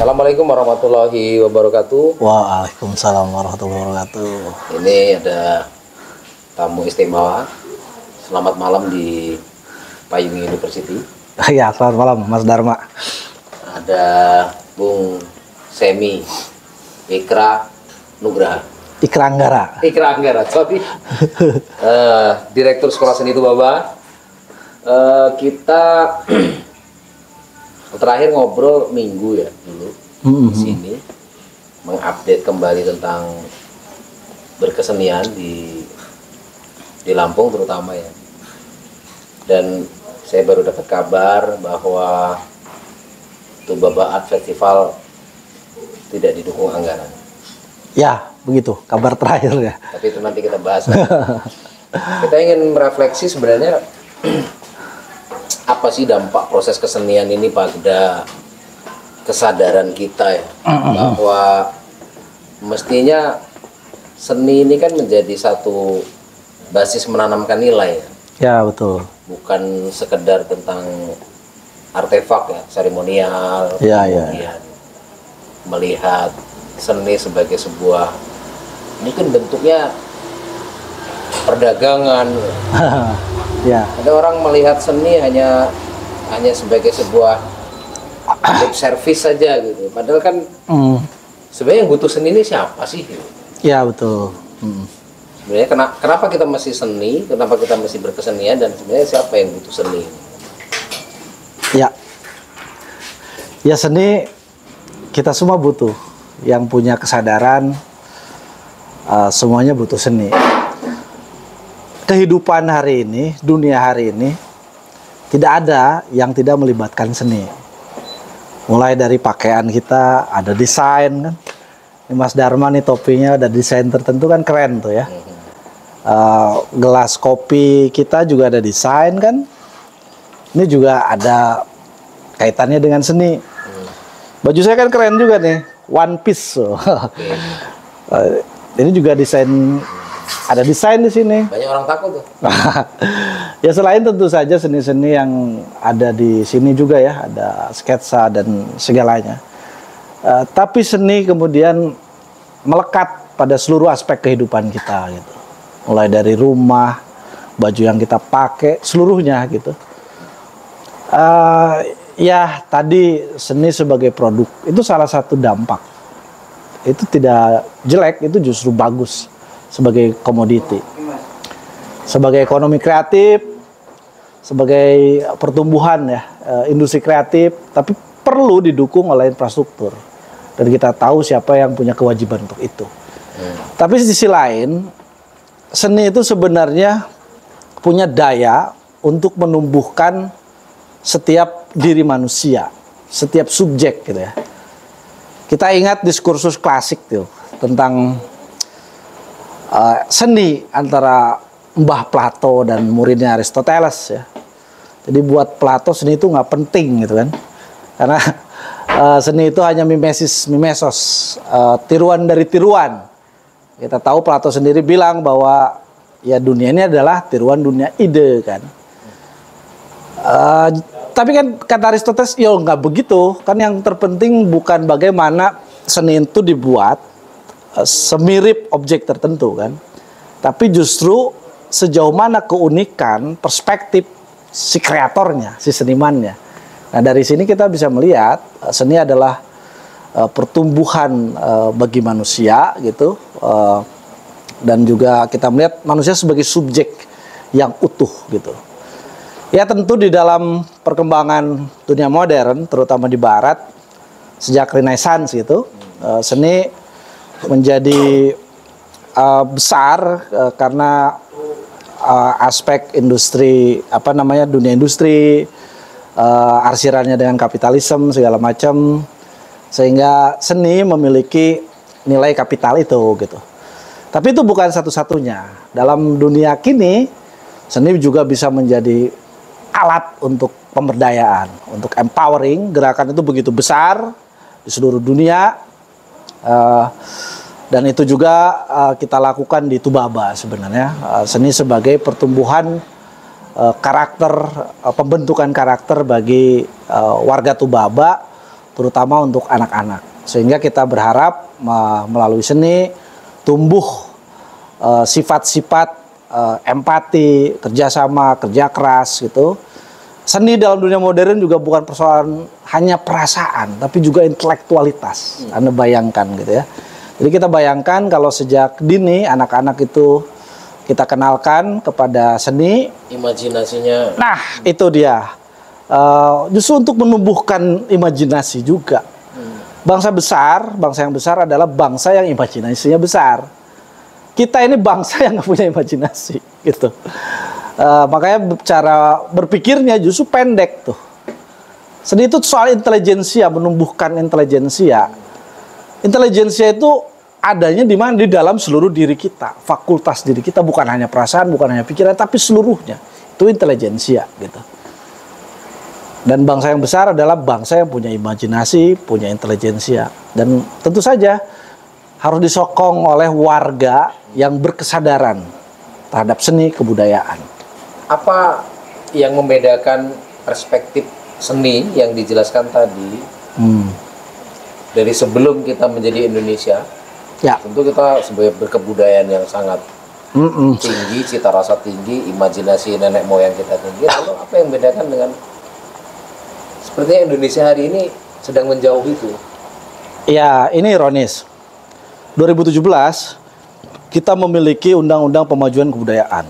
Assalamualaikum warahmatullahi wabarakatuh. Waalaikumsalam warahmatullahi wabarakatuh. Ini ada tamu istimewa. Selamat malam di Payung University. Ya, selamat malam Mas Dharma. Ada Bung Semi Ikra Nugraha. Ikra Anggara, sorry. Direktur Sekolah Seni Tubaba. Kita terakhir ngobrol minggu ya dulu di sini, mengupdate kembali tentang berkesenian di Lampung terutama ya. Dan saya baru dapat kabar bahwa Tubaba Art Festival tidak didukung anggaran. Ya, begitu kabar terakhir ya. Tapi itu nanti kita bahas. Kita ingin merefleksi sebenarnya apa sih dampak proses kesenian ini pada kesadaran kita ya, bahwa mestinya seni ini kan menjadi satu basis menanamkan nilai ya. Ya, betul. Bukan sekedar tentang artefak ya, seremonial. Ya, kemudian melihat seni sebagai sebuah mungkin bentuknya perdagangan. Ya. Ada orang melihat seni hanya sebagai sebuah lip service saja gitu. Padahal kan sebenarnya yang butuh seni ini siapa sih? Ya, betul. Sebenarnya kenapa kita masih seni? Kenapa kita masih berkesenian? Dan sebenarnya siapa yang butuh seni? Ya. Ya, seni kita semua butuh. Yang punya kesadaran semuanya butuh seni. Kehidupan hari ini, dunia hari ini, tidak ada yang tidak melibatkan seni. Mulai dari pakaian kita, ada desain kan. Ini Mas Dharma nih topinya ada desain tertentu kan, keren tuh ya. Gelas kopi kita juga ada desain kan. Ini juga ada kaitannya dengan seni. Baju saya kan keren juga nih, one piece. Ini juga desain. Ada desain di sini. Banyak orang takut tuh. Ya, selain tentu saja seni-seni yang ada di sini juga ya, ada sketsa dan segalanya. Tapi seni kemudian melekat pada seluruh aspek kehidupan kita gitu. Mulai dari rumah, baju yang kita pakai, seluruhnya gitu. Ya, tadi seni sebagai produk itu salah satu dampak. Itu tidak jelek, itu justru bagus. Sebagai komoditi, sebagai ekonomi kreatif, sebagai pertumbuhan ya, industri kreatif, tapi perlu didukung oleh infrastruktur. Dan kita tahu siapa yang punya kewajiban untuk itu. Tapi di sisi lain, seni itu sebenarnya punya daya untuk menumbuhkan setiap diri manusia, setiap subjek gitu ya. Kita ingat diskursus klasik tuh tentang seni antara Mbah Plato dan muridnya Aristoteles ya. Jadi buat Plato seni itu nggak penting gitu kan, karena seni itu hanya mimesos, tiruan dari tiruan. Kita tahu Plato sendiri bilang bahwa ya dunia ini adalah tiruan dunia ide kan. Tapi kan kata Aristoteles, ya nggak begitu kan, yang terpenting bukan bagaimana seni itu dibuat semirip objek tertentu kan, tapi justru sejauh mana keunikan perspektif si kreatornya, si senimannya. Nah, dari sini kita bisa melihat seni adalah pertumbuhan bagi manusia gitu, dan juga kita melihat manusia sebagai subjek yang utuh gitu. Ya, tentu di dalam perkembangan dunia modern, terutama di Barat sejak Renaissance gitu, seni menjadi besar karena aspek industri, dunia industri, arsirannya dengan kapitalisme segala macam, sehingga seni memiliki nilai kapital itu gitu. Tapi itu bukan satu-satunya. Dalam dunia kini, seni juga bisa menjadi alat untuk pemberdayaan, untuk empowering. Gerakan itu begitu besar di seluruh dunia. Dan itu juga kita lakukan di Tubaba sebenarnya. Seni sebagai pertumbuhan karakter, pembentukan karakter bagi warga Tubaba terutama untuk anak-anak. Sehingga kita berharap melalui seni tumbuh sifat-sifat empati, kerjasama, kerja keras gitu. Seni dalam dunia modern juga bukan persoalan hanya perasaan, tapi juga intelektualitas. Anda bayangkan gitu ya. Jadi kita bayangkan kalau sejak dini anak-anak itu kita kenalkan kepada seni, imajinasinya. Nah, itu dia. Justru untuk menumbuhkan imajinasi juga. Bangsa yang besar adalah bangsa yang imajinasinya besar. Kita ini bangsa yang nggak punya imajinasi, gitu. Makanya cara berpikirnya justru pendek tuh. Seni itu soal intelijensia, menumbuhkan intelijensia. Intelijensia itu adanya di mana? Di dalam seluruh diri kita, fakultas diri kita, bukan hanya perasaan, bukan hanya pikiran, tapi seluruhnya. Itu intelijensia, gitu. Dan bangsa yang besar adalah bangsa yang punya imajinasi, punya intelijensia. Dan tentu saja harus disokong oleh warga yang berkesadaran terhadap seni kebudayaan. Apa yang membedakan perspektif seni yang dijelaskan tadi dari sebelum kita menjadi Indonesia? Ya. Tentu kita sebagai berkebudayaan yang sangat tinggi, cita rasa tinggi, imajinasi nenek moyang kita tinggi. Lalu apa yang membedakan dengan sepertinya Indonesia hari ini sedang menjauh itu? Ya, ini ironis. 2017 kita memiliki Undang-Undang Pemajuan Kebudayaan.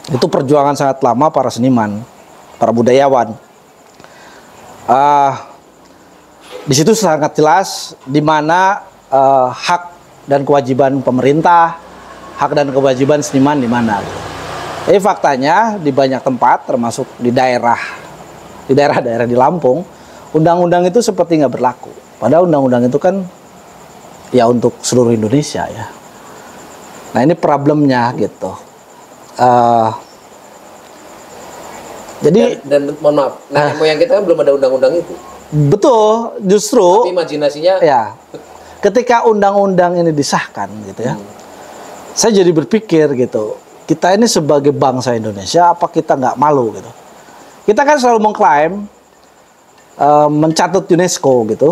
Itu perjuangan sangat lama para seniman, para budayawan. Di situ sangat jelas di mana hak dan kewajiban pemerintah, hak dan kewajiban seniman di mana. Jadi faktanya di banyak tempat, termasuk di daerah-daerah di Lampung, undang-undang itu seperti nggak berlaku. Padahal undang-undang itu kan ya untuk seluruh Indonesia ya. Nah ini problemnya gitu. Jadi dan mohon maaf, nenek moyang kita kan belum ada undang-undang itu. Betul, justru tapi imajinasinya ya. Ketika undang-undang ini disahkan gitu ya. Saya jadi berpikir gitu, kita ini sebagai bangsa Indonesia apa kita nggak malu gitu. Kita kan selalu mengklaim mencatut UNESCO gitu.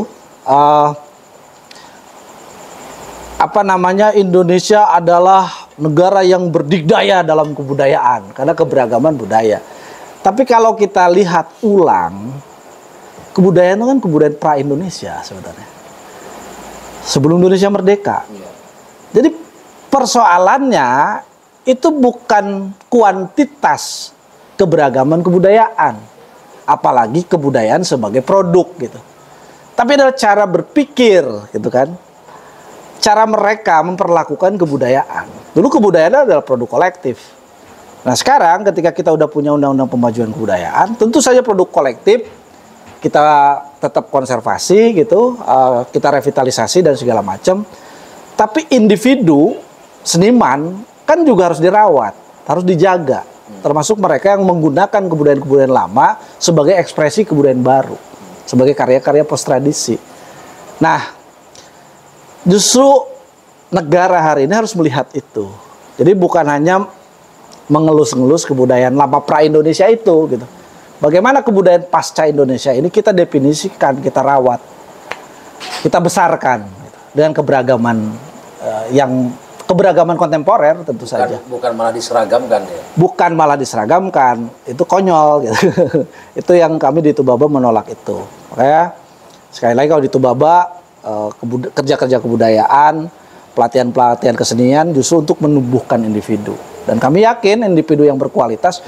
Indonesia adalah negara yang berdikdaya dalam kebudayaan karena keberagaman budaya. Tapi kalau kita lihat ulang, kebudayaan itu kan kebudayaan pra-Indonesia sebenarnya. Sebelum Indonesia merdeka. Jadi persoalannya itu bukan kuantitas keberagaman kebudayaan, apalagi kebudayaan sebagai produk gitu. Tapi adalah cara berpikir gitu kan. Cara mereka memperlakukan kebudayaan. Dulu kebudayaan adalah produk kolektif. Nah sekarang ketika kita udah punya Undang-Undang Pemajuan Kebudayaan, tentu saja produk kolektif kita tetap konservasi gitu, kita revitalisasi dan segala macam. Tapi individu seniman kan juga harus dirawat, harus dijaga. Termasuk mereka yang menggunakan kebudayaan-kebudayaan lama sebagai ekspresi kebudayaan baru, sebagai karya-karya post tradisi. Nah, justru negara hari ini harus melihat itu. Jadi bukan hanya mengelus-ngelus kebudayaan lama pra-Indonesia itu gitu. Bagaimana kebudayaan pasca Indonesia ini kita definisikan, kita rawat, kita besarkan gitu, dengan keberagaman keberagaman kontemporer tentu saja. Bukan malah diseragamkan ya. Bukan malah diseragamkan, itu konyol gitu. Itu yang kami di Tubaba menolak itu. Makanya sekali lagi kalau di Tubaba kerja-kerja kebudayaan, pelatihan-pelatihan kesenian justru untuk menumbuhkan individu. Dan kami yakin individu yang berkualitas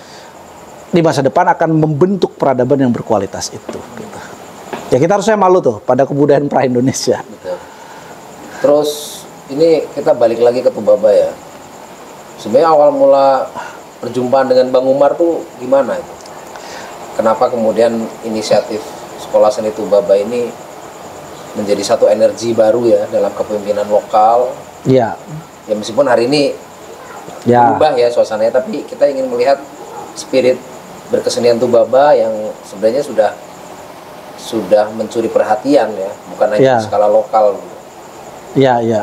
di masa depan akan membentuk peradaban yang berkualitas itu. Gitu. Ya kita harusnya malu tuh pada kebudayaan pra-Indonesia. Betul. Terus ini kita balik lagi ke Tubaba ya. Sebenarnya awal mula perjumpaan dengan Bang Umar tuh gimana itu? Kenapa kemudian inisiatif Sekolah Seni Tubaba ini menjadi satu energi baru ya dalam kepemimpinan lokal? Iya. Ya meskipun hari ini berubah ya suasananya, tapi kita ingin melihat spirit berkesenian Tubaba yang sebenarnya sudah mencuri perhatian ya, bukan hanya di skala lokal. Iya, iya.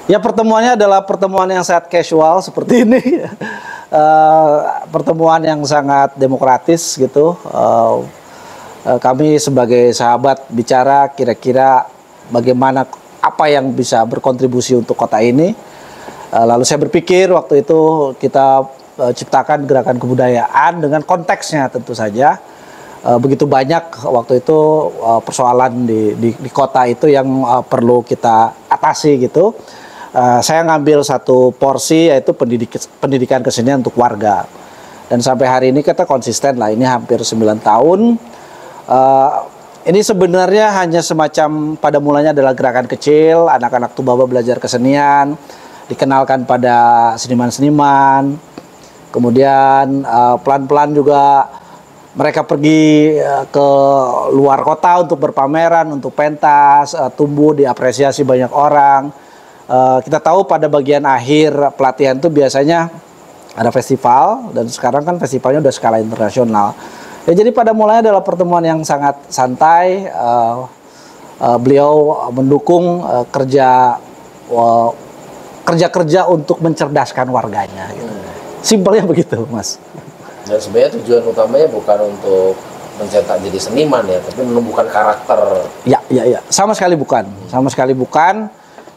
Ya pertemuannya adalah pertemuan yang sangat casual seperti ini, pertemuan yang sangat demokratis gitu. kami sebagai sahabat bicara kira-kira bagaimana apa yang bisa berkontribusi untuk kota ini. Lalu saya berpikir waktu itu kita ciptakan gerakan kebudayaan dengan konteksnya tentu saja. Begitu banyak waktu itu persoalan di kota itu yang perlu kita atasi gitu. Saya ngambil satu porsi yaitu pendidikan kesenian untuk warga. Dan sampai hari ini kita konsisten lah, ini hampir 9 tahun. Ini sebenarnya hanya semacam pada mulanya adalah gerakan kecil, anak-anak Tubaba belajar kesenian, dikenalkan pada seniman-seniman. Kemudian pelan-pelan juga mereka pergi ke luar kota untuk berpameran, untuk pentas, tumbuh diapresiasi banyak orang. Kita tahu pada bagian akhir pelatihan itu biasanya ada festival, dan sekarang kan festivalnya udah skala internasional. Ya, jadi pada mulanya adalah pertemuan yang sangat santai. Beliau mendukung kerja untuk mencerdaskan warganya. Gitu. Simpelnya begitu, Mas. Dan sebenarnya tujuan utamanya bukan untuk mencetak jadi seniman ya, tapi menumbuhkan karakter. Ya, sama sekali bukan,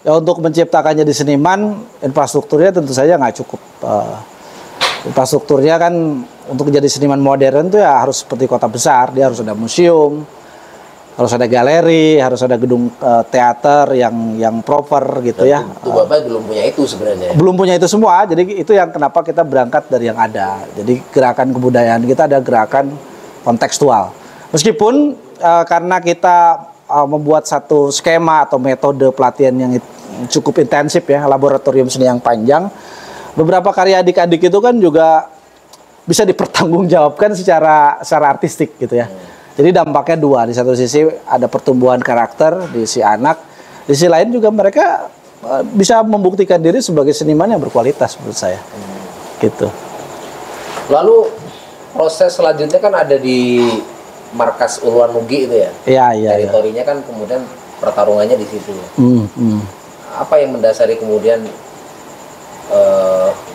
Ya, untuk menciptakan jadi seniman, infrastrukturnya tentu saja nggak cukup. Infrastrukturnya kan untuk jadi seniman modern tuh ya harus seperti kota besar, dia harus ada museum, harus ada galeri, harus ada gedung teater yang proper gitu. Dan ya. Tubaba belum punya itu sebenarnya. Belum punya itu semua, jadi itu yang kenapa kita berangkat dari yang ada. Jadi gerakan kebudayaan kita ada gerakan kontekstual. Meskipun karena kita membuat satu skema atau metode pelatihan yang cukup intensif ya, laboratorium seni yang panjang, beberapa karya adik-adik itu kan juga bisa dipertanggungjawabkan secara artistik gitu ya. Jadi dampaknya dua, di satu sisi ada pertumbuhan karakter di si anak, di sisi lain juga mereka bisa membuktikan diri sebagai seniman yang berkualitas menurut saya. Gitu. Lalu proses selanjutnya kan ada di markas Uluan Nugi itu ya. Iya. Teritorinya kan kemudian pertarungannya di situ. Apa yang mendasari kemudian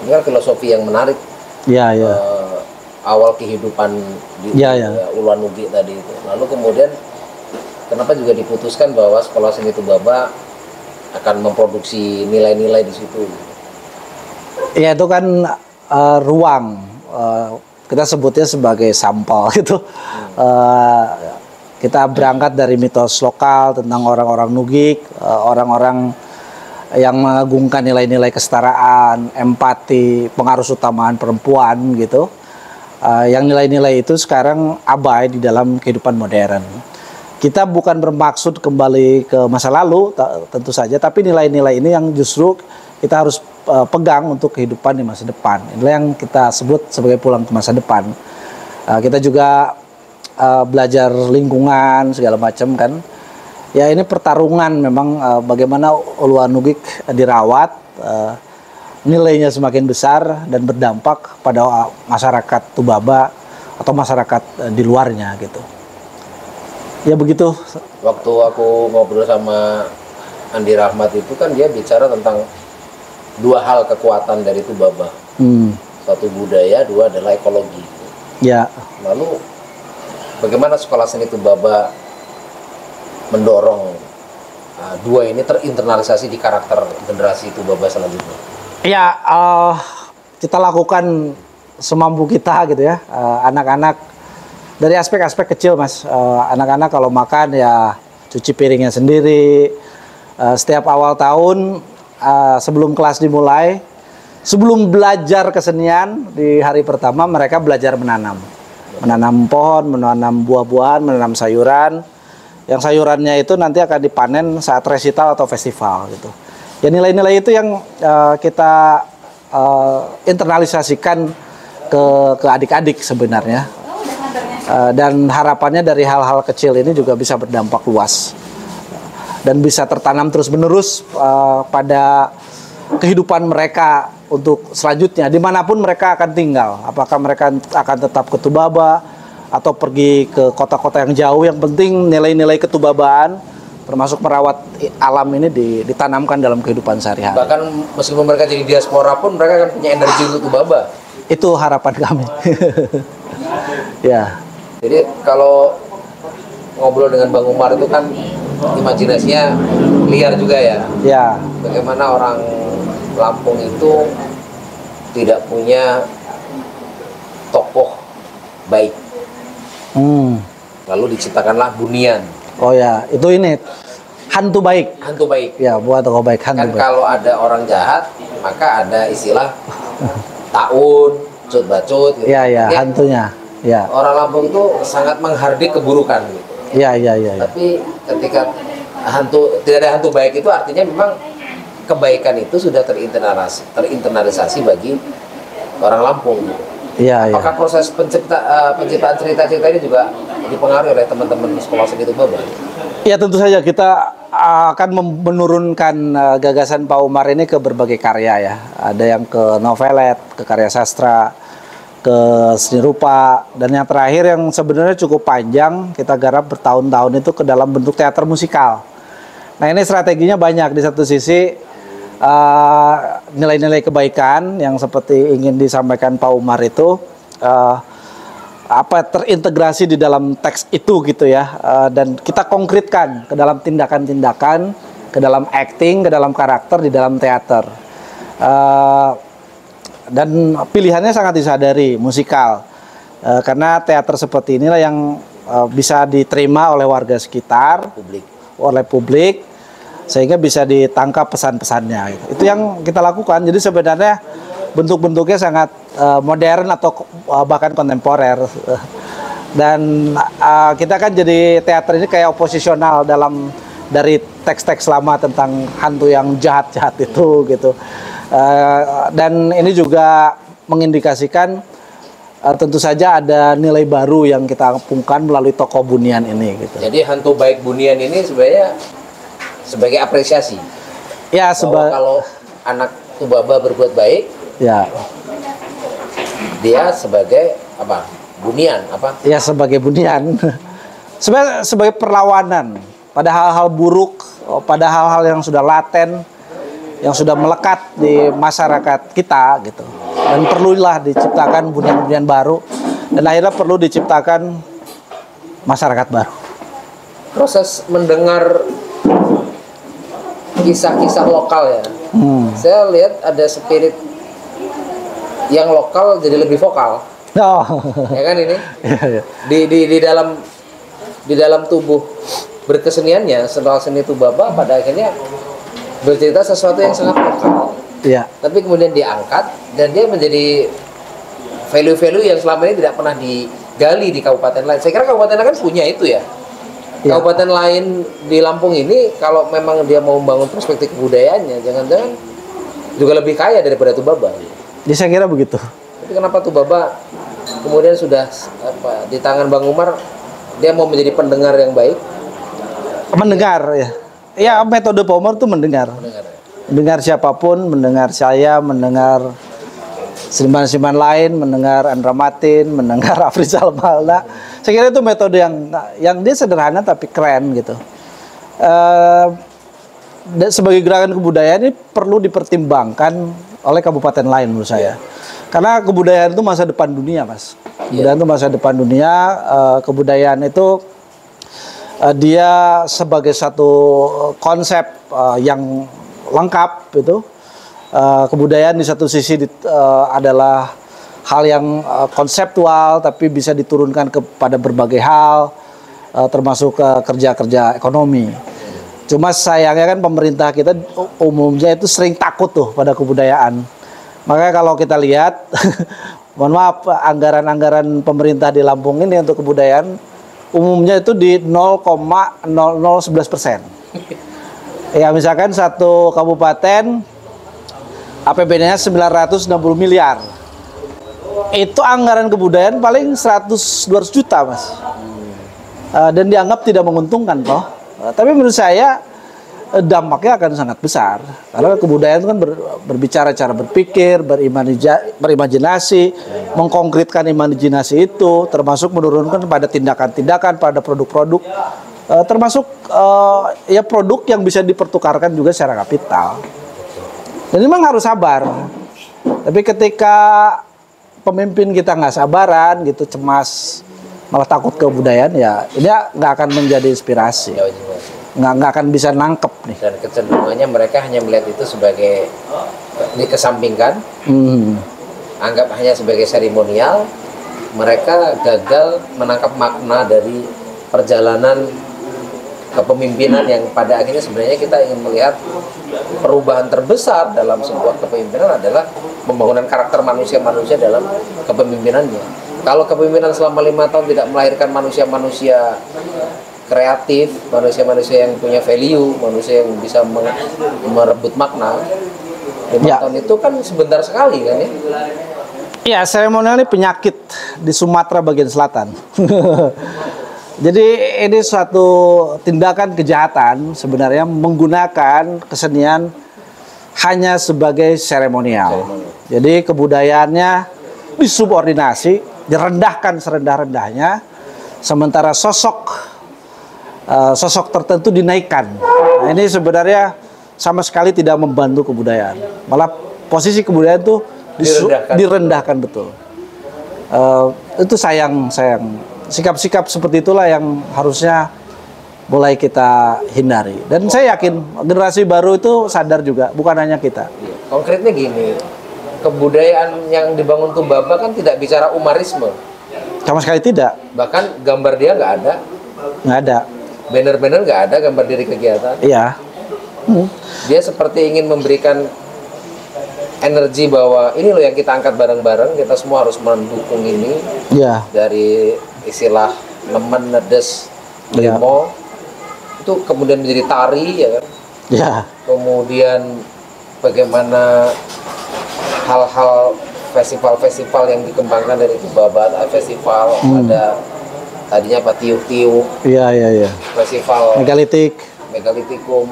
ini kan filosofi yang menarik. Awal kehidupan di Uluan Nugi tadi itu. Lalu kemudian kenapa juga diputuskan bahwa Sekolah Seni Tubaba akan memproduksi nilai-nilai di situ? Ya, itu kan ruang, kita sebutnya sebagai sampel gitu. Kita berangkat dari mitos lokal tentang orang-orang Nugik, orang-orang yang mengagungkan nilai-nilai kesetaraan, empati, pengaruh utamaan perempuan gitu. Yang nilai-nilai itu sekarang abai di dalam kehidupan modern. Kita bukan bermaksud kembali ke masa lalu tentu saja, tapi nilai-nilai ini yang justru kita harus pegang untuk kehidupan di masa depan. Inilah yang kita sebut sebagai pulang ke masa depan. Kita juga belajar lingkungan segala macam kan. Ya, ini pertarungan memang bagaimana Uluan Nugik dirawat, nilainya semakin besar dan berdampak pada masyarakat Tubaba atau masyarakat di luarnya gitu. Ya begitu. Waktu aku ngobrol sama Andi Rahmat itu kan dia bicara tentang dua hal kekuatan dari Tubaba. Satu budaya, dua adalah ekologi. Ya. Lalu bagaimana Sekolah Seni Tubaba mendorong dua ini terinternalisasi di karakter generasi Tubaba selanjutnya? Ya, kita lakukan semampu kita gitu ya. Anak-anak dari aspek-aspek kecil, Mas. Anak-anak kalau makan ya cuci piringnya sendiri. Setiap awal tahun sebelum kelas dimulai, sebelum belajar kesenian di hari pertama mereka belajar menanam pohon, menanam buah-buahan, menanam sayuran. Yang sayurannya itu nanti akan dipanen saat resital atau festival gitu. Ya, nilai-nilai itu yang kita internalisasikan ke adik-adik sebenarnya. Dan harapannya dari hal-hal kecil ini juga bisa berdampak luas dan bisa tertanam terus-menerus pada kehidupan mereka untuk selanjutnya dimanapun mereka akan tinggal. Apakah mereka akan tetap ke Tubaba atau pergi ke kota-kota yang jauh, yang penting nilai-nilai ketubabaan termasuk merawat alam ini ditanamkan dalam kehidupan sehari-hari. Bahkan meskipun mereka jadi diaspora pun mereka akan punya energi untuk Tubaba. Itu harapan kami. Ya. Jadi kalau ngobrol dengan Bang Umar itu kan imajinasinya liar juga ya. Ya. Bagaimana orang Lampung itu tidak punya tokoh baik. Lalu diciptakanlah Bunian. Oh ya, itu ini hantu baik. Hantu baik. Ya, buat tokoh baik hantu Kan baik. kalau ada orang jahat, maka ada istilah taun, cut bacut gitu. Ya, ya, Jadi, hantunya. Ya. orang Lampung itu sangat menghardik keburukan gitu. Ya, ya, ya, ya. Tapi ketika tidak ada hantu baik itu artinya memang kebaikan itu sudah terinternalisasi bagi orang Lampung gitu. Iya, iya. Apakah proses penciptaan cerita-cerita ini juga dipengaruhi oleh teman-teman sekolah seni Tubaba? Ya, tentu saja kita akan menurunkan gagasan Pak Umar ini ke berbagai karya ya. Ada yang ke novelet, ke karya sastra, ke seni rupa, dan yang terakhir yang sebenarnya cukup panjang kita garap bertahun-tahun itu ke dalam bentuk teater musikal. Nah, ini strateginya banyak. Di satu sisi nilai-nilai kebaikan yang seperti ingin disampaikan Pak Umar itu terintegrasi di dalam teks itu gitu ya, dan kita konkretkan ke dalam tindakan-tindakan, ke dalam acting, ke dalam karakter di dalam teater, dan pilihannya sangat disadari musikal, karena teater seperti inilah yang bisa diterima oleh warga sekitar, oleh publik, sehingga bisa ditangkap pesan-pesannya gitu. Itu yang kita lakukan. Jadi sebenarnya bentuk-bentuknya sangat modern atau bahkan kontemporer, dan kita kan jadi teater ini kayak oposisional dari teks-teks lama tentang hantu yang jahat-jahat itu gitu, dan ini juga mengindikasikan tentu saja ada nilai baru yang kita gabungkan melalui tokoh Bunian ini gitu. Jadi hantu baik Bunian ini sebenarnya sebagai apresiasi. Ya, kalau anak Tubaba berbuat baik, ya, dia sebagai apa? Bunian apa? Ya, sebagai Bunian. sebagai perlawanan pada hal-hal buruk, pada hal-hal yang sudah laten, yang sudah melekat di masyarakat kita gitu. Dan perlulah diciptakan bunian-bunian baru, dan akhirnya perlu diciptakan masyarakat baru. Proses mendengar kisah-kisah lokal ya. Saya lihat ada spirit yang lokal jadi lebih vokal. Oh. Ya kan ini? Iya, iya. Di dalam tubuh berkeseniannya, soal seni Tubaba pada akhirnya bercerita sesuatu yang sangat lokal. Iya. Tapi kemudian diangkat dan dia menjadi value-value yang selama ini tidak pernah digali di kabupaten lain. Saya kira kabupaten lain kan punya itu ya. Ya. Kabupaten lain di Lampung ini kalau memang dia mau membangun perspektif kebudayaannya, jangan-jangan juga lebih kaya daripada Tubaba. Jadi saya kira begitu. Tapi kenapa Tubaba kemudian sudah di tangan Bang Umar, dia mau menjadi pendengar yang baik? Mendengar ya. Ya, metode Pak Umar itu mendengar. Mendengar siapapun, mendengar saya, mendengar seniman-seniman lain, mendengar Andra Matin, mendengar Afrizal Malna. Saya kira itu metode yang dia sederhana tapi keren gitu. Dan sebagai gerakan kebudayaan ini perlu dipertimbangkan oleh kabupaten lain menurut saya. Karena kebudayaan itu masa depan dunia, Mas. Kebudayaan itu masa depan dunia. Kebudayaan itu dia sebagai satu konsep yang lengkap itu. Kebudayaan di satu sisi adalah hal yang konseptual tapi bisa diturunkan kepada berbagai hal, termasuk kerja-kerja ekonomi. Cuma sayangnya kan pemerintah kita umumnya itu sering takut tuh pada kebudayaan. Makanya kalau kita lihat, mohon maaf, anggaran-anggaran pemerintah di Lampung ini untuk kebudayaan umumnya itu di 0,0011%. Ya, misalkan satu kabupaten APBD-nya 960 miliar. Itu anggaran kebudayaan paling 100-200 juta, Mas. Dan dianggap tidak menguntungkan toh. Tapi menurut saya dampaknya akan sangat besar. Karena kebudayaan itu kan berbicara cara berpikir, berimajinasi, mengkonkretkan imajinasi itu, termasuk menurunkan pada tindakan-tindakan, pada produk-produk, termasuk ya produk yang bisa dipertukarkan juga secara kapital. Dan memang harus sabar. Tapi ketika pemimpin kita nggak sabaran gitu, cemas, malah takut kebudayaan, ya ini nggak akan menjadi inspirasi, nggak akan bisa nangkep nih. Dan kecenderungannya mereka hanya melihat itu sebagai dikesampingkan, anggap hanya sebagai seremonial. Mereka gagal menangkap makna dari perjalanan kepemimpinan yang pada akhirnya sebenarnya kita ingin melihat perubahan terbesar dalam sebuah kepemimpinan adalah pembangunan karakter manusia-manusia dalam kepemimpinannya. Kalau kepemimpinan selama 5 tahun tidak melahirkan manusia-manusia kreatif, manusia-manusia yang punya value, manusia yang bisa merebut makna, 5 tahun itu kan sebentar sekali kan ya. Ya, seremonial ini penyakit di Sumatera bagian selatan. Jadi ini suatu tindakan kejahatan sebenarnya menggunakan kesenian hanya sebagai seremonial. Jadi kebudayaannya disubordinasi, direndahkan serendah-rendahnya, sementara sosok tertentu dinaikkan. Nah, ini sebenarnya sama sekali tidak membantu kebudayaan. Malah posisi kebudayaan itu direndahkan betul. Itu sayang. Sikap-sikap seperti itulah yang harusnya mulai kita hindari. Dan saya yakin generasi baru itu sadar juga, bukan hanya kita. Konkretnya gini, kebudayaan yang dibangun Tumbaba kan tidak bicara umarisme. Sama sekali tidak. Bahkan gambar dia nggak ada. Nggak ada. Banner-banner nggak ada gambar diri kegiatan. Iya. Dia seperti ingin memberikan energi bahwa ini loh yang kita angkat bareng-bareng, kita semua harus mendukung ini. Iya. Dari istilah nemen, nedes, limo, itu kemudian menjadi tari ya kan. Iya. Kemudian bagaimana hal-hal festival-festival yang dikembangkan dari Tumbaba, festival ada tadinya apa tiup-tiup. Iya. Festival megalitikum.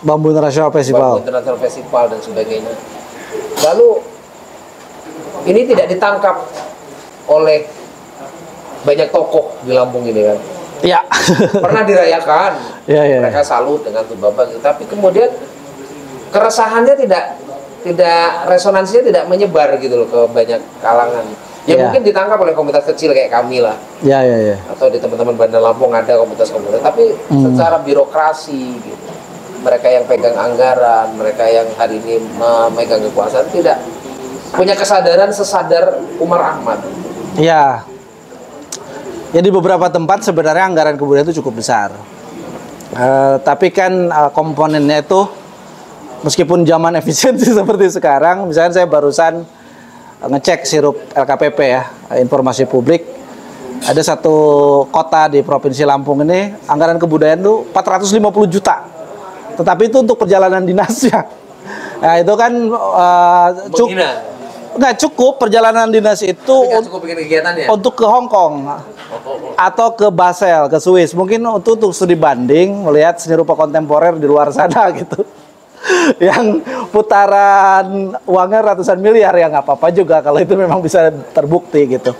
Bambu International Festival. Bambu International Festival dan sebagainya. Lalu ini tidak ditangkap oleh banyak tokoh di Lampung ini kan. Iya. Pernah dirayakan. Iya. Mereka salut dengan Tumbaba, tapi kemudian keresahannya tidak resonansinya tidak menyebar gitu loh ke banyak kalangan. Ya mungkin ditangkap oleh komunitas kecil kayak kami lah. Iya. Atau di teman-teman Bandar Lampung ada komunitas-komunitas, tapi secara birokrasi gitu. Mereka yang pegang anggaran, mereka yang hari ini memegang kekuasaan tidak punya kesadaran sesadar Umar Ahmad. Iya. Ya di beberapa tempat sebenarnya anggaran kebudayaan itu cukup besar. Tapi kan komponennya itu meskipun zaman efisiensi seperti sekarang, misalnya saya barusan ngecek sirup LKPP ya, informasi publik, ada satu kota di Provinsi Lampung ini anggaran kebudayaan itu 450 juta, tetapi itu untuk perjalanan dinasnya. Nah itu kan nggak cukup perjalanan dinas itu cukup bikin kegiatannya untuk ke Hong Kong atau ke Basel, ke Swiss, mungkin untuk studi banding melihat seni rupa kontemporer di luar sana gitu. Yang putaran uangnya ratusan miliar, ya nggak apa-apa juga kalau itu memang bisa terbukti gitu.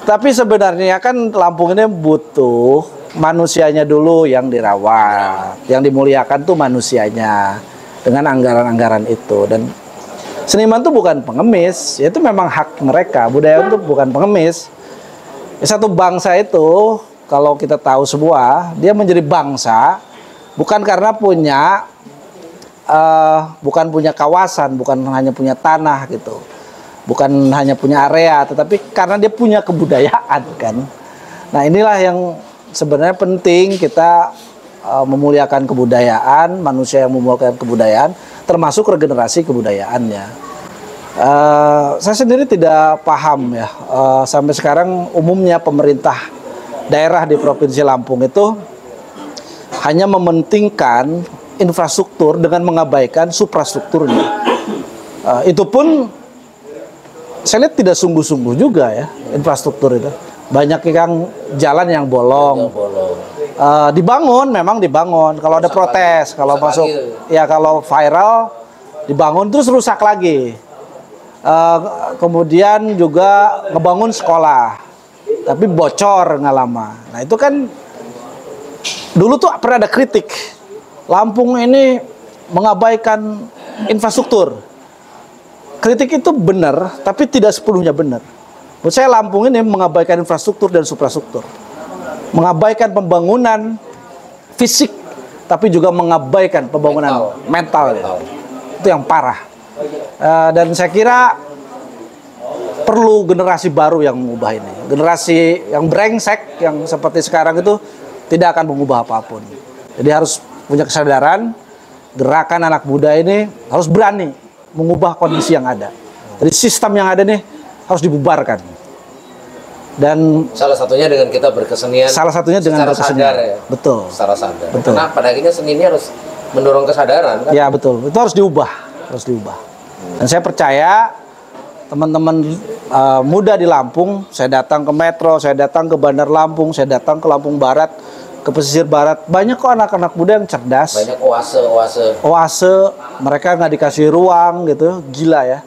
Tapi sebenarnya kan Lampung ini butuh manusianya dulu yang dirawat, yang dimuliakan tuh manusianya dengan anggaran-anggaran itu. Dan seniman itu bukan pengemis, ya itu memang hak mereka. Budaya itu bukan pengemis. Satu bangsa itu kalau kita tahu semua, dia menjadi bangsa bukan karena bukan punya kawasan, bukan hanya punya tanah gitu, bukan hanya punya area, tetapi karena dia punya kebudayaan kan. Nah inilah yang sebenarnya penting kita memuliakan kebudayaan, manusia yang memuliakan kebudayaan, termasuk regenerasi kebudayaannya. Saya sendiri tidak paham ya, sampai sekarang umumnya pemerintah daerah di Provinsi Lampung itu hanya mementingkan infrastruktur dengan mengabaikan suprastrukturnya. Itu pun saya lihat tidak sungguh-sungguh juga ya infrastruktur itu. Banyak yang jalan yang bolong. Dibangun, memang dibangun. Kalau ada protes, kalau masuk ya kalau viral dibangun terus rusak lagi. Kemudian juga ngebangun sekolah, tapi bocor nggak lama. Nah itu kan dulu tuh pernah ada kritik. Lampung ini mengabaikan infrastruktur. Kritik itu benar, tapi tidak sepenuhnya benar. Menurut saya Lampung ini mengabaikan infrastruktur dan suprastruktur, mengabaikan pembangunan fisik, tapi juga mengabaikan pembangunan mental. Itu yang parah. Dan saya kira perlu generasi baru yang mengubah ini. Generasi yang brengsek, yang seperti sekarang itu tidak akan mengubah apapun. Jadi harus punya kesadaran, gerakan anak muda ini harus berani mengubah kondisi yang ada. Jadi sistem yang ada nih harus dibubarkan. Dan salah satunya dengan kita berkesenian. Salah satunya dengan berkesenian. Sadar, ya? Betul. Secara sadar. Betul. Karena pada akhirnya seni ini harus mendorong kesadaran kan? Ya betul. Itu harus diubah, harus diubah. Dan saya percaya teman-teman muda di Lampung, saya datang ke Metro, saya datang ke Bandar Lampung, saya datang ke Lampung Barat, ke pesisir barat, banyak kok anak-anak muda yang cerdas. Banyak oase. Mereka nggak dikasih ruang gitu, gila ya.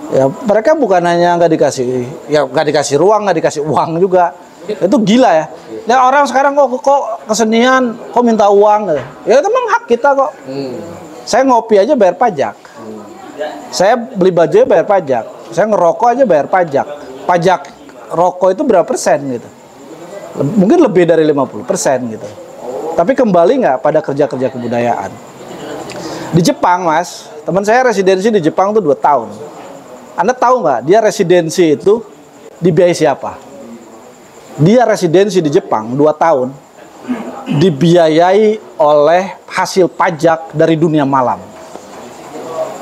Ya mereka bukan hanya nggak dikasih ruang, nggak dikasih uang juga. Itu gila ya. Ya orang sekarang kok kesenian, kok minta uang gitu. Ya itu memang hak kita kok. Saya ngopi aja bayar pajak. Saya beli baju bayar pajak. Saya ngerokok aja bayar pajak. Pajak rokok itu berapa persen gitu. Mungkin lebih dari 50% gitu. Tapi kembali nggak pada kerja-kerja kebudayaan. Di Jepang mas, teman saya residensi di Jepang tuh 2 tahun. Anda tahu nggak dia residensi itu dibiayai siapa? Dia residensi di Jepang 2 tahun dibiayai oleh hasil pajak dari dunia malam,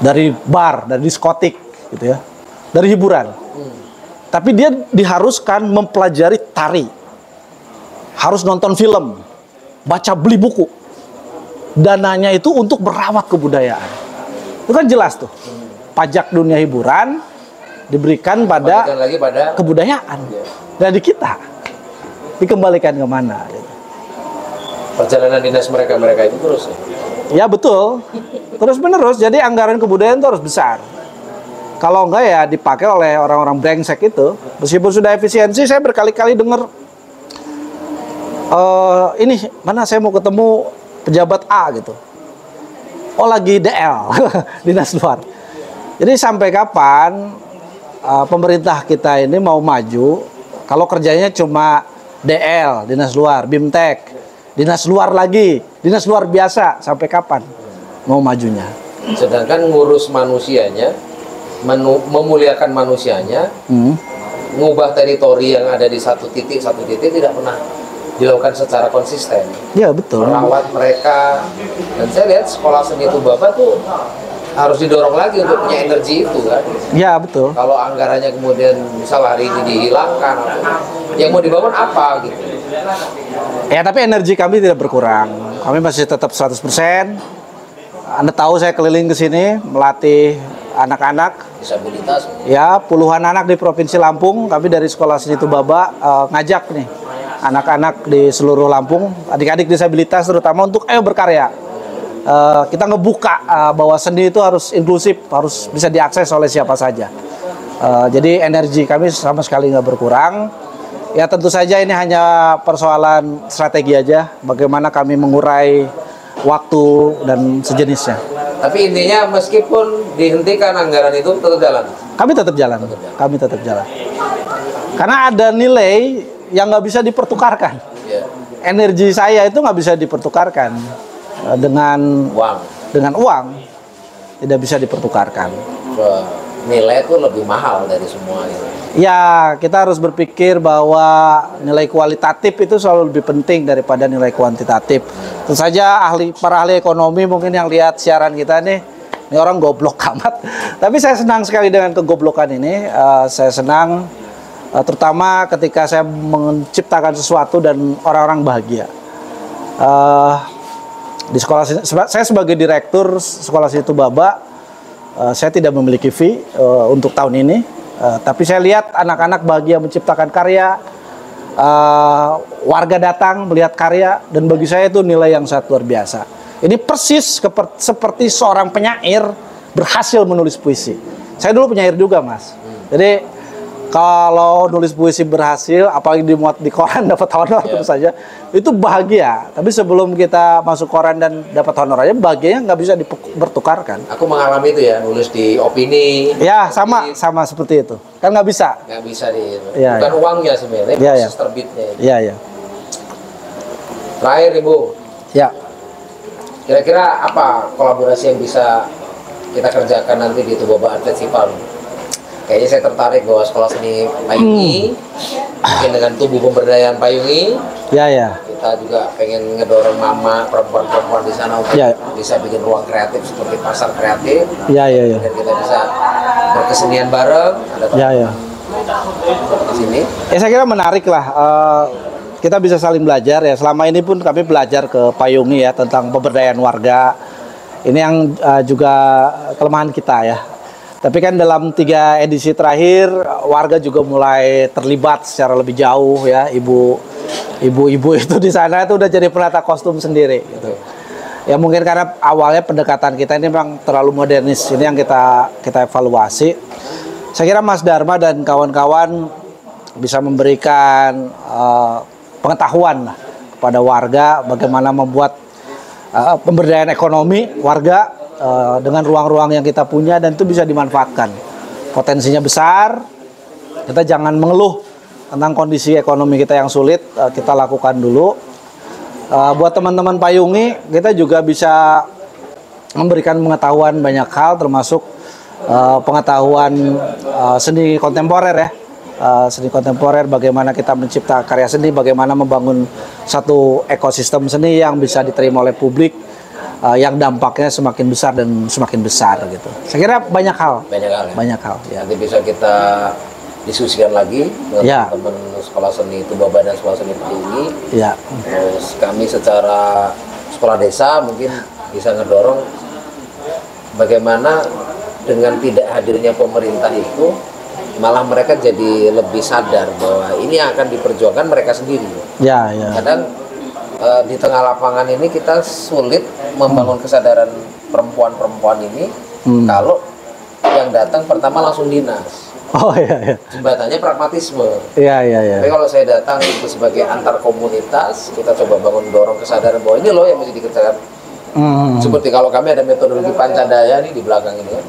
dari bar, dari diskotik gitu ya, dari hiburan. Tapi dia diharuskan mempelajari tari, harus nonton film, baca beli buku. Dananya itu untuk merawat kebudayaan. Itu kan jelas tuh. Pajak dunia hiburan diberikan pada kebudayaan. Dan di kita dikembalikan kemana gitu. Perjalanan dinas mereka itu terus ya? Betul, terus menerus. Jadi anggaran kebudayaan itu harus besar. Kalau enggak ya dipakai oleh orang-orang brengsek itu. Meskipun sudah efisiensi, saya berkali-kali dengar ini mana saya mau ketemu pejabat A gitu. Oh lagi DL dinas luar. Jadi sampai kapan pemerintah kita ini mau maju kalau kerjanya cuma DL, dinas luar, BIMTEK, dinas luar lagi, dinas luar biasa, sampai kapan mau majunya? Sedangkan ngurus manusianya, memuliakan manusianya, ngubah teritori yang ada di satu titik tidak pernah dilakukan secara konsisten. Ya betul. Merawat mereka. Dan saya lihat sekolah seni Tubaba tuh harus didorong lagi untuk punya energi itu kan. Ya betul. Kalau anggarannya kemudian misal hari ini dihilangkan, yang mau dibangun apa gitu. Ya tapi energi kami tidak berkurang. Kami masih tetap 100%. Anda tahu saya keliling ke sini melatih anak-anak disabilitas. Ya, puluhan anak di Provinsi Lampung. Kami dari Sekolah Seni Tubaba ngajak nih anak-anak di seluruh Lampung, adik-adik disabilitas terutama untuk ayo berkarya. Kita ngebuka bahwa seni itu harus inklusif, harus bisa diakses oleh siapa saja. Jadi energi kami sama sekali nggak berkurang. Ya tentu saja ini hanya persoalan strategi aja, bagaimana kami mengurai waktu dan sejenisnya. Tapi intinya meskipun dihentikan anggaran itu tetap jalan. Kami tetap jalan. Kami tetap jalan. Karena ada nilai yang nggak bisa dipertukarkan. Energi saya itu nggak bisa dipertukarkan dengan uang. Dengan uang tidak bisa dipertukarkan. Nilai itu lebih mahal dari semua itu. Ya, kita harus berpikir bahwa nilai kualitatif itu selalu lebih penting daripada nilai kuantitatif. Tentu saja para ahli ekonomi mungkin yang lihat siaran kita nih, ini orang goblok amat. Tapi saya senang sekali dengan kegoblokan ini. Saya senang terutama ketika saya menciptakan sesuatu dan orang-orang bahagia. Di sekolah saya sebagai direktur Sekolah Seni Tubaba, saya tidak memiliki fee untuk tahun ini, tapi saya lihat anak-anak bahagia menciptakan karya, warga datang melihat karya, dan bagi saya itu nilai yang sangat luar biasa. Ini persis seperti seorang penyair berhasil menulis puisi. Saya dulu penyair juga mas, jadi Kalau nulis puisi berhasil, apalagi dimuat di koran dapat honor terus saja, itu bahagia. Tapi sebelum kita masuk koran dan dapat honor aja, bahagianya nggak bisa bertukarkan. Aku mengalami itu ya, nulis di opini. Ya, sama seperti itu. Kan nggak bisa. Nggak bisa di itu. Ya, Bukan uangnya sebenarnya, proses terbitnya. Iya, iya. Terakhir Ibu, Ya. kira-kira apa kolaborasi yang bisa kita kerjakan nanti di Tubaba Art Festival? Kayaknya saya tertarik bahwa sekolah seni Payungi, mungkin dengan tubuh pemberdayaan Payungi, Ya, ya. kita juga pengen ngedorong mama perempuan-perempuan di sana untuk bisa bikin ruang kreatif seperti pasar kreatif. Ya, ya, ya. Dan kita bisa berkesenian bareng. Ada Ya, ya. di sini. Ya, saya kira menarik lah. Kita bisa saling belajar ya. Selama ini pun kami belajar ke Payungi ya tentang pemberdayaan warga. Ini yang juga kelemahan kita ya. Tapi kan dalam 3 edisi terakhir warga juga mulai terlibat secara lebih jauh ya. Ibu-ibu itu di sana itu udah jadi penata kostum sendiri gitu. Ya mungkin karena awalnya pendekatan kita ini memang terlalu modernis. Ini yang kita evaluasi. Saya kira Mas Dharma dan kawan-kawan bisa memberikan pengetahuan lah kepada warga bagaimana membuat pemberdayaan ekonomi warga dengan ruang-ruang yang kita punya, dan itu bisa dimanfaatkan. Potensinya besar. Kita jangan mengeluh tentang kondisi ekonomi kita yang sulit, kita lakukan dulu. Buat teman-teman Payungi, kita juga bisa memberikan pengetahuan banyak hal, termasuk pengetahuan seni kontemporer ya. Seni kontemporer, bagaimana kita mencipta karya seni, bagaimana membangun satu ekosistem seni yang bisa diterima oleh publik, yang dampaknya semakin besar dan semakin besar gitu. Saya kira banyak hal. Banyak hal. Ya. Nanti bisa kita diskusikan lagi dengan teman sekolah seni Tubaba dan sekolah seni Payungi. Ya. Terus kami secara sekolah desa mungkin bisa ngedorong bagaimana dengan tidak hadirnya pemerintah itu malah mereka jadi lebih sadar bahwa ini akan diperjuangkan mereka sendiri. Ya, ya. Kadang di tengah lapangan ini kita sulit membangun kesadaran perempuan-perempuan ini kalau yang datang pertama langsung dinas. Oh iya, iya. Jembatannya pragmatisme. Iya, iya, iya. Tapi kalau saya datang itu sebagai antar komunitas, kita coba bangun dorong kesadaran bahwa ini loh yang mesti dikerjakan. Seperti kalau kami ada metodologi Pancadaya nih di belakang ini kan.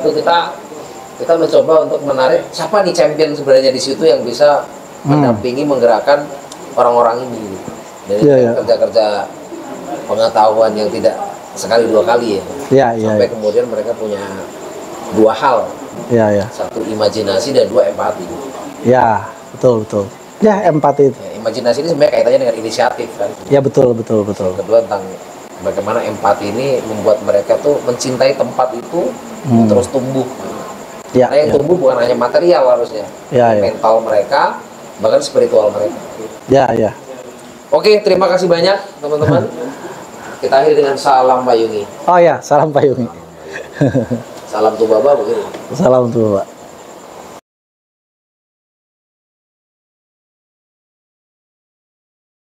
Itu kita mencoba untuk menarik siapa nih champion sebenarnya di situ yang bisa mendampingi menggerakkan orang-orang ini. Dari kerja-kerja pengetahuan yang tidak sekali 2 kali ya. Sampai kemudian mereka punya 2 hal. Satu imajinasi dan 2 empati. Ya, betul. Ya, empati itu. Ya, imajinasi ini sebenarnya kaitannya dengan inisiatif kan. Ya, betul. Kedua tentang bagaimana empati ini membuat mereka tuh mencintai tempat itu terus tumbuh. Karena yang tumbuh bukan hanya material harusnya, mental mereka, bahkan spiritual mereka. Ya. Oke, terima kasih banyak teman-teman. Kita akhiri dengan salam Payungi. Oh ya, salam Payungi. Salam Tubaba begitu. Salam Tubaba.